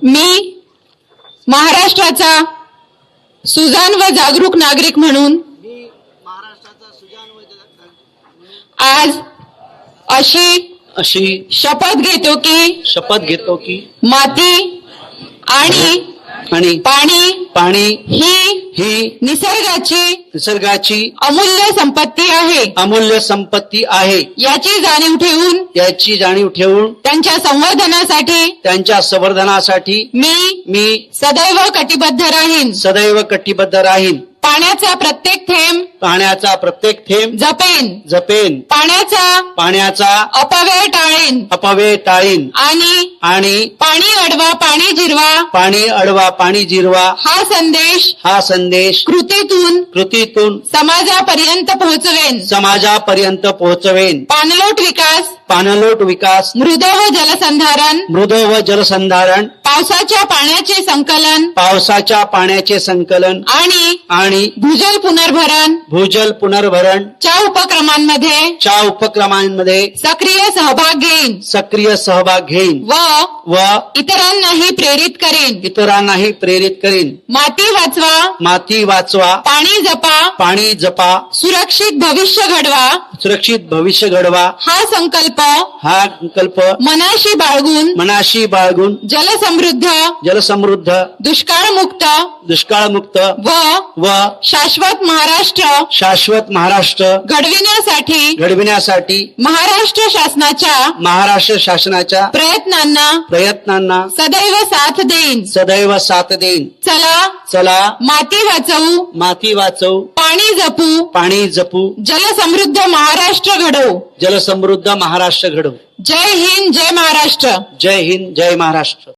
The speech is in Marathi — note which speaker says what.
Speaker 1: मी महाराष्ट्राचा सुजाण व जागरूक नागरिक म्हणून आज अशी शपथ घेतो की माती आणि पाणी ही निसर्गाची अमूल्य संपत्ती आहे याची जाणीव ठेवून त्यांच्या संवर्धनासाठी मी सदैव कटिबद्ध राहीन पाण्याचा प्रत्येक थेंब जपेन पाण्याचा अपव्यय टाळीन आणि पाणी अडवा पाणी जिरवा हा संदेश कृतीतून समाजापर्यंत पोहोचवेन पाणलोट विकास मृद व जलसंधारण पावसाच्या पाण्याचे संकलन आणि भूजल पुनर्भरण च्या उपक्रमांमध्ये सक्रिय सहभाग घेईन व इतरांनाही प्रेरित करेन माती वाचवा पाणी जपा सुरक्षित भविष्य घडवा हा संकल्प मनाशी बाळगून जलसमृद्ध दुष्काळमुक्त व शाश्वत महाराष्ट्र घडविण्यासाठी महाराष्ट्र शासनाच्या प्रयत्नांना सदैव साथ देईन चला माती वाचवू पाणी जपू जलसमृद्ध महाराष्ट्र घडवू जय हिंद जय महाराष्ट्र